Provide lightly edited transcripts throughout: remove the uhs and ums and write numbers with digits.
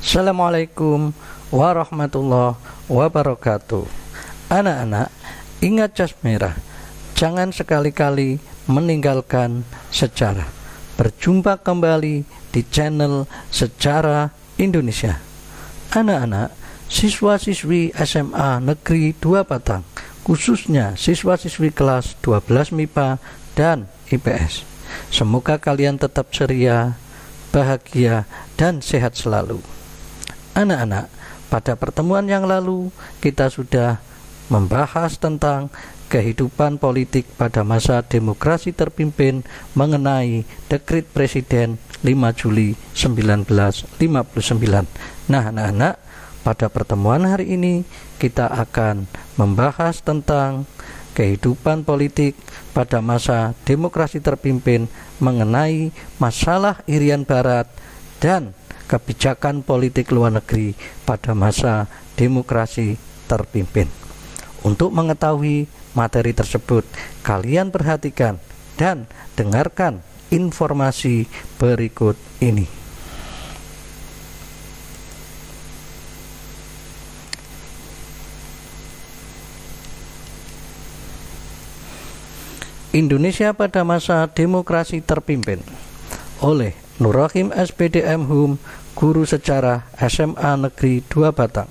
Assalamualaikum warahmatullahi wabarakatuh. Anak-anak, ingat jas merah. Jangan sekali-kali meninggalkan sejarah. Berjumpa kembali di channel Sejarah Indonesia. Anak-anak, siswa-siswi SMA Negeri 2 Batang, khususnya siswa-siswi kelas 12 MIPA dan IPS. Semoga kalian tetap ceria, bahagia, dan sehat selalu. Anak-anak, pada pertemuan yang lalu kita sudah membahas tentang kehidupan politik pada masa demokrasi terpimpin mengenai Dekrit Presiden 5 Juli 1959. Nah, anak-anak, pada pertemuan hari ini kita akan membahas tentang kehidupan politik pada masa demokrasi terpimpin mengenai masalah Irian Barat dan kebijakan politik luar negeri pada masa demokrasi terpimpin. Untuk mengetahui materi tersebut, kalian perhatikan dan dengarkan informasi berikut ini. Indonesia pada masa demokrasi terpimpin oleh Nur Rahim SPDM Hum, Guru Sejarah SMA Negeri 2 Batang.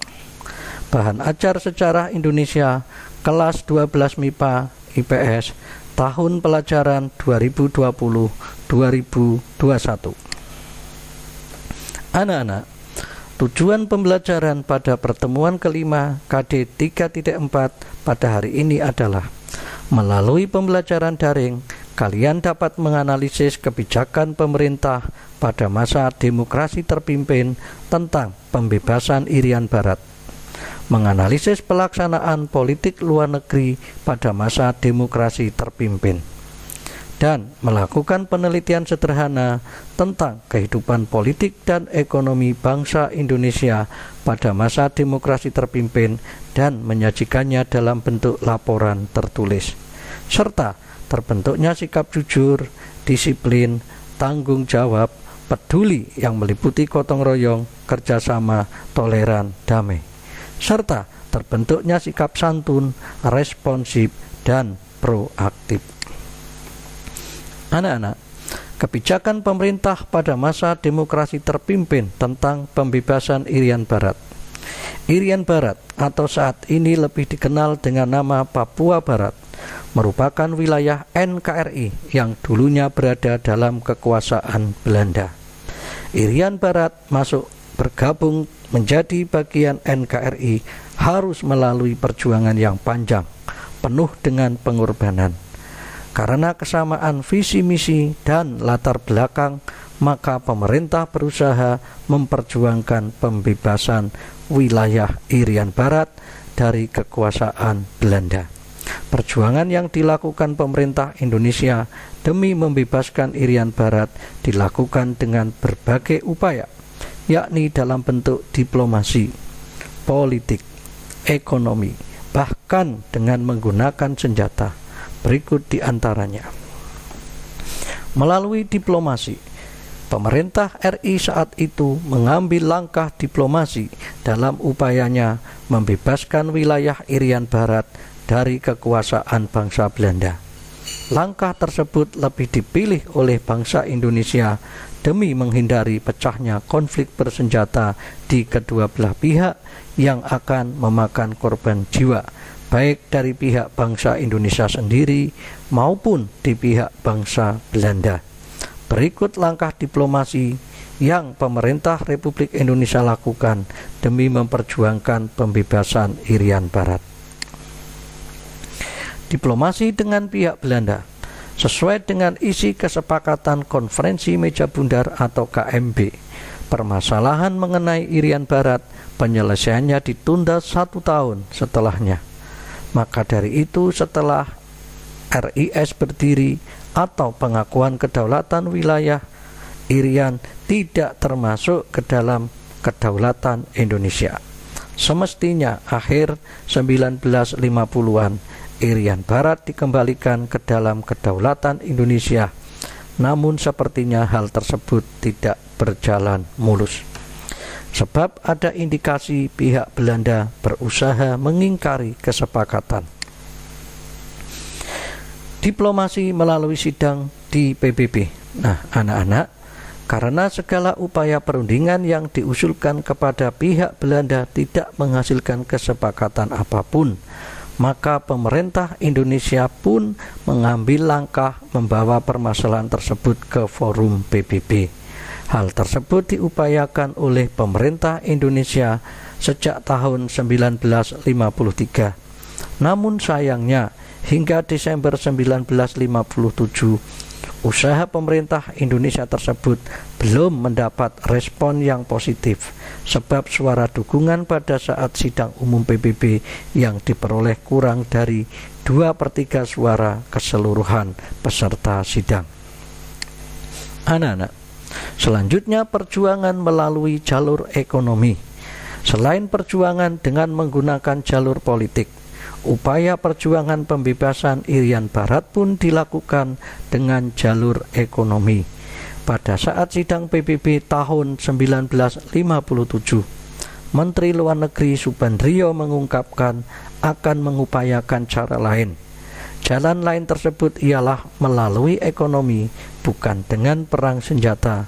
Bahan ajar Sejarah Indonesia kelas 12 MIPA IPS tahun pelajaran 2020-2021. Anak-anak, tujuan pembelajaran pada pertemuan kelima KD 3.4 pada hari ini adalah melalui pembelajaran daring, kalian dapat menganalisis kebijakan pemerintah pada masa demokrasi terpimpin tentang pembebasan Irian Barat, menganalisis pelaksanaan politik luar negeri pada masa demokrasi terpimpin, dan melakukan penelitian sederhana tentang kehidupan politik dan ekonomi bangsa Indonesia pada masa demokrasi terpimpin dan menyajikannya dalam bentuk laporan tertulis, serta terbentuknya sikap jujur, disiplin, tanggung jawab, peduli yang meliputi gotong royong, kerjasama, toleran, damai, serta terbentuknya sikap santun, responsif, dan proaktif. Anak-anak, kebijakan pemerintah pada masa demokrasi terpimpin tentang pembebasan Irian Barat. Irian Barat atau saat ini lebih dikenal dengan nama Papua Barat merupakan wilayah NKRI yang dulunya berada dalam kekuasaan Belanda. Irian Barat masuk bergabung menjadi bagian NKRI harus melalui perjuangan yang panjang, penuh dengan pengorbanan. Karena kesamaan visi misi dan latar belakang, maka pemerintah berusaha memperjuangkan pembebasan wilayah Irian Barat dari kekuasaan Belanda. Perjuangan yang dilakukan pemerintah Indonesia demi membebaskan Irian Barat dilakukan dengan berbagai upaya, yakni dalam bentuk diplomasi, politik, ekonomi, bahkan dengan menggunakan senjata. Berikut di antaranya. Melalui diplomasi, pemerintah RI saat itu mengambil langkah diplomasi dalam upayanya membebaskan wilayah Irian Barat dari kekuasaan bangsa Belanda. Langkah tersebut lebih dipilih oleh bangsa Indonesia demi menghindari pecahnya konflik bersenjata di kedua belah pihak yang akan memakan korban jiwa, baik dari pihak bangsa Indonesia sendiri maupun di pihak bangsa Belanda. Berikut langkah diplomasi yang pemerintah Republik Indonesia lakukan demi memperjuangkan pembebasan Irian Barat. Diplomasi dengan pihak Belanda sesuai dengan isi kesepakatan Konferensi Meja Bundar atau KMB. Permasalahan mengenai Irian Barat penyelesaiannya ditunda 1 tahun setelahnya. Maka dari itu, setelah RIS berdiri atau pengakuan kedaulatan wilayah, Irian tidak termasuk ke dalam kedaulatan Indonesia. Semestinya akhir 1950-an Irian Barat dikembalikan ke dalam kedaulatan Indonesia. Namun sepertinya hal tersebut tidak berjalan mulus. sebab ada indikasi pihak Belanda berusaha mengingkari kesepakatan. Diplomasi melalui sidang di PBB. Nah, anak-anak, karena segala upaya perundingan yang diusulkan kepada pihak Belanda tidak menghasilkan kesepakatan apapun, maka pemerintah Indonesia pun mengambil langkah membawa permasalahan tersebut ke forum PBB. Hal tersebut diupayakan oleh pemerintah Indonesia sejak tahun 1953. Namun sayangnya, hingga Desember 1957, usaha pemerintah Indonesia tersebut belum mendapat respon yang positif, sebab suara dukungan pada saat sidang umum PBB yang diperoleh kurang dari 2/3 suara keseluruhan peserta sidang. Anak-anak, selanjutnya perjuangan melalui jalur ekonomi. Selain perjuangan dengan menggunakan jalur politik, upaya perjuangan pembebasan Irian Barat pun dilakukan dengan jalur ekonomi. Pada saat sidang PBB tahun 1957, Menteri Luar Negeri Subandrio mengungkapkan akan mengupayakan cara lain. Jalan lain tersebut ialah melalui ekonomi, bukan dengan perang senjata.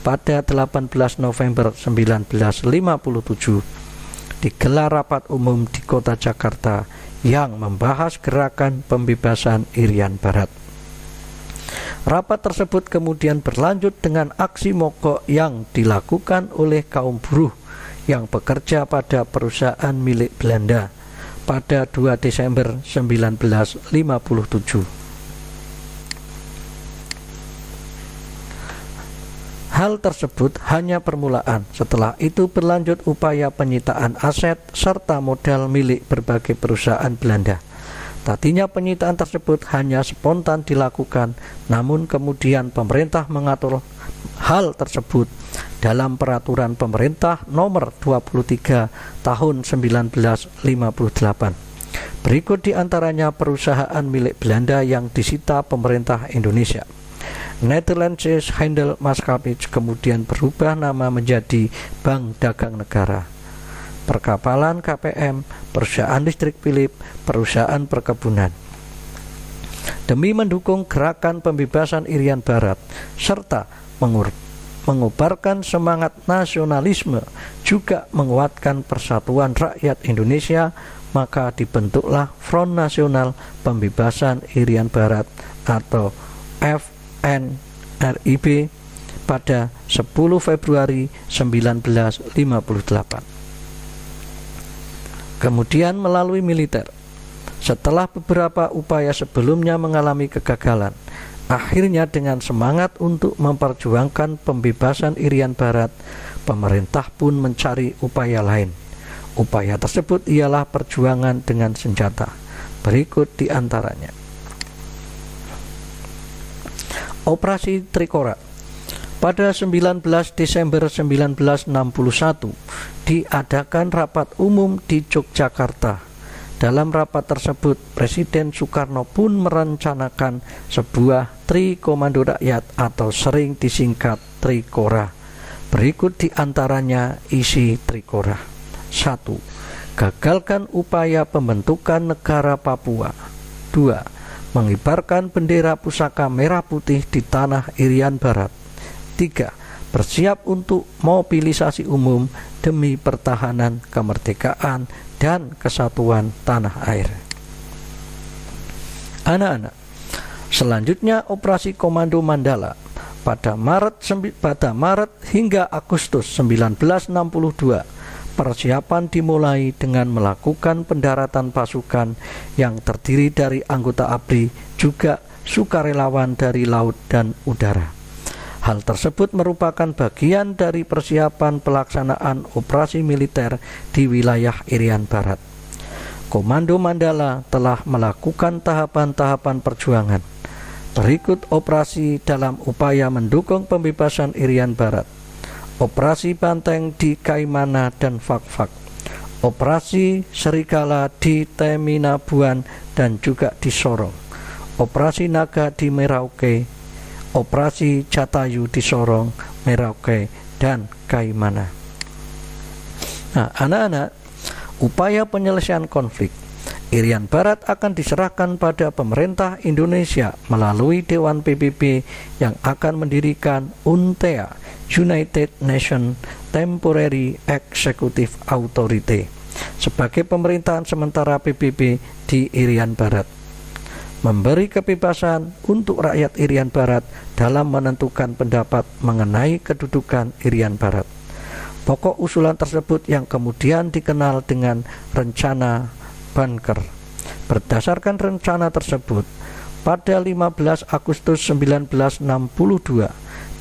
Pada 18 November 1957, digelar rapat umum di kota Jakarta yang membahas gerakan pembebasan Irian Barat. Rapat tersebut kemudian berlanjut dengan aksi mogok yang dilakukan oleh kaum buruh yang bekerja pada perusahaan milik Belanda pada 2 Desember 1957. Hal tersebut hanya permulaan. Setelah itu berlanjut upaya penyitaan aset serta modal milik berbagai perusahaan Belanda. Tadinya penyitaan tersebut hanya spontan dilakukan, namun kemudian pemerintah mengatur hal tersebut dalam peraturan pemerintah nomor 23 tahun 1958. Berikut diantaranya perusahaan milik Belanda yang disita pemerintah Indonesia. Nederlandse Handel Maskapai kemudian berubah nama menjadi Bank Dagang Negara. Perkapalan KPM, perusahaan listrik Philip, perusahaan perkebunan. Demi mendukung gerakan pembebasan Irian Barat serta mengobarkan semangat nasionalisme, juga menguatkan persatuan rakyat Indonesia, maka dibentuklah Front Nasional Pembebasan Irian Barat atau FNRIB pada 10 Februari 1958. Kemudian melalui militer. Setelah beberapa upaya sebelumnya mengalami kegagalan, akhirnya dengan semangat untuk memperjuangkan pembebasan Irian Barat, pemerintah pun mencari upaya lain. Upaya tersebut ialah perjuangan dengan senjata. Berikut diantaranya. Operasi Trikora. Pada 19 Desember 1961 diadakan rapat umum di Yogyakarta. Dalam rapat tersebut, Presiden Soekarno pun merencanakan sebuah Trikomando Rakyat atau sering disingkat Trikora. Berikut diantaranya isi Trikora. 1. Gagalkan upaya pembentukan negara Papua. 2. Mengibarkan bendera pusaka merah putih di tanah Irian Barat. 3. Bersiap untuk mobilisasi umum demi pertahanan kemerdekaan dan kesatuan tanah air. Anak-anak, selanjutnya Operasi Komando Mandala. Pada Maret hingga Agustus 1962, persiapan dimulai dengan melakukan pendaratan pasukan yang terdiri dari anggota ABRI, juga sukarelawan dari laut dan udara. Hal tersebut merupakan bagian dari persiapan pelaksanaan operasi militer di wilayah Irian Barat. Komando Mandala telah melakukan tahapan-tahapan perjuangan. Berikut operasi dalam upaya mendukung pembebasan Irian Barat. Operasi Banteng di Kaimana dan Fakfak. Operasi Serigala di Teminabuan dan juga di Sorong. Operasi Naga di Merauke. Operasi Jatayu di Sorong, Merauke, dan Kaimana. Nah, anak-anak, upaya penyelesaian konflik Irian Barat akan diserahkan pada pemerintah Indonesia melalui Dewan PBB yang akan mendirikan UNTEA, United Nations Temporary Executive Authority, sebagai pemerintahan sementara PBB di Irian Barat, memberi kebebasan untuk rakyat Irian Barat dalam menentukan pendapat mengenai kedudukan Irian Barat. Pokok usulan tersebut yang kemudian dikenal dengan Rencana Banker. Berdasarkan rencana tersebut, pada 15 Agustus 1962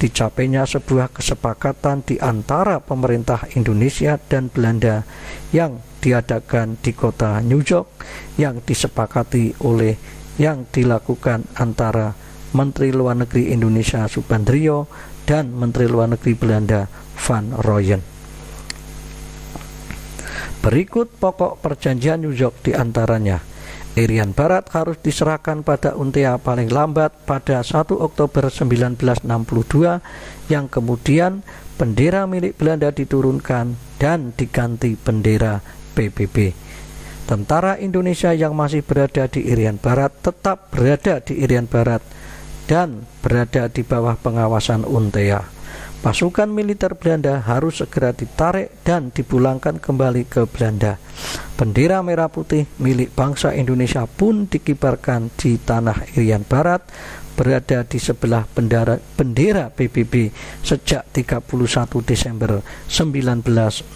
dicapainya sebuah kesepakatan di antara pemerintah Indonesia dan Belanda yang diadakan di kota New York, yang disepakati oleh yang dilakukan antara Menteri Luar Negeri Indonesia Subandrio dan Menteri Luar Negeri Belanda Van Rooyen. Berikut pokok perjanjian New York diantaranya. Irian Barat harus diserahkan pada UNTEA paling lambat pada 1 Oktober 1962, yang kemudian bendera milik Belanda diturunkan dan diganti bendera PBB. Tentara Indonesia yang masih berada di Irian Barat tetap berada di Irian Barat dan berada di bawah pengawasan UNTEA. Pasukan militer Belanda harus segera ditarik dan dipulangkan kembali ke Belanda. Bendera merah putih milik bangsa Indonesia pun dikibarkan di tanah Irian Barat, berada di sebelah bendera PBB sejak 31 Desember 1962.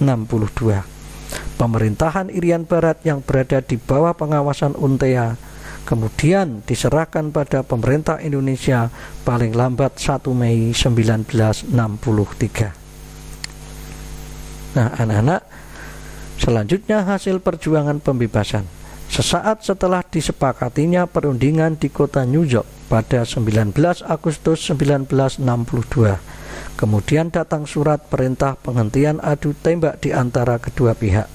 Pemerintahan Irian Barat yang berada di bawah pengawasan UNTEA kemudian diserahkan pada pemerintah Indonesia paling lambat 1 Mei 1963. Nah, anak-anak, selanjutnya hasil perjuangan pembebasan. Sesaat setelah disepakatinya perundingan di kota New York pada 19 Agustus 1962, kemudian datang surat perintah penghentian adu tembak di antara kedua pihak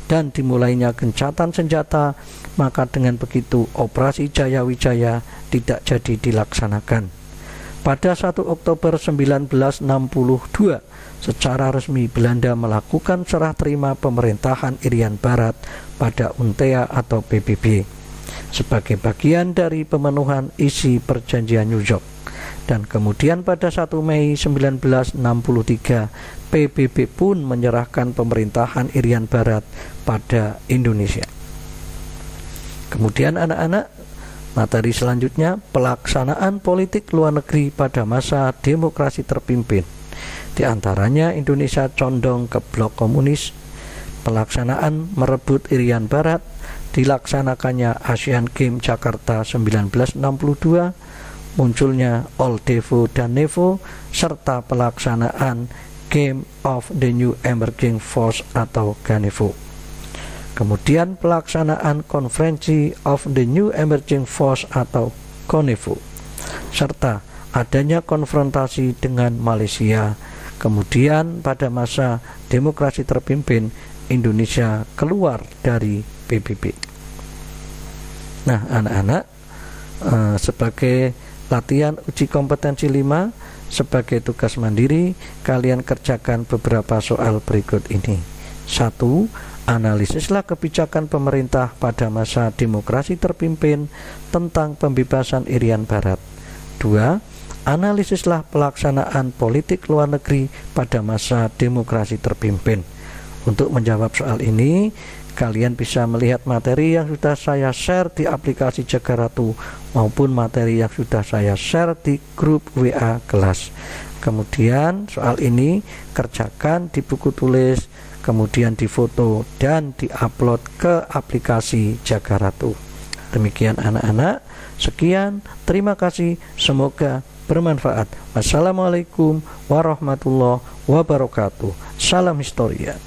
dan dimulainya gencatan senjata. Maka dengan begitu Operasi Jaya Wijaya tidak jadi dilaksanakan. Pada 1 Oktober 1962 secara resmi Belanda melakukan serah terima pemerintahan Irian Barat pada UNTEA atau PBB sebagai bagian dari pemenuhan isi perjanjian New York. Dan kemudian pada 1 Mei 1963 PBB pun menyerahkan pemerintahan Irian Barat pada Indonesia. Kemudian anak-anak, materi selanjutnya pelaksanaan politik luar negeri pada masa demokrasi terpimpin. Di antaranya Indonesia condong ke blok komunis, pelaksanaan merebut Irian Barat, dilaksanakannya Asian Games Jakarta 1962, munculnya Oldevo dan Nevo, serta pelaksanaan Game of the New Emerging Force atau GANEVO. Kemudian pelaksanaan Konferensi of the New Emerging Force atau CONEVO, serta adanya konfrontasi dengan Malaysia. Kemudian pada masa demokrasi terpimpin, Indonesia keluar dari PBB. Nah, anak-anak, sebagai latihan uji kompetensi 5, sebagai tugas mandiri, kalian kerjakan beberapa soal berikut ini. 1. Analisislah kebijakan pemerintah pada masa demokrasi terpimpin tentang pembebasan Irian Barat. 2. Analisislah pelaksanaan politik luar negeri pada masa demokrasi terpimpin. Untuk menjawab soal ini, kalian bisa melihat materi yang sudah saya share di aplikasi Jaga Ratu maupun materi yang sudah saya share di grup WA kelas. Kemudian soal ini kerjakan di buku tulis, kemudian difoto dan diupload ke aplikasi Jaga Ratu. Demikian anak-anak, sekian, terima kasih, semoga bermanfaat. Wassalamualaikum warahmatullahi wabarakatuh. Salam Historia.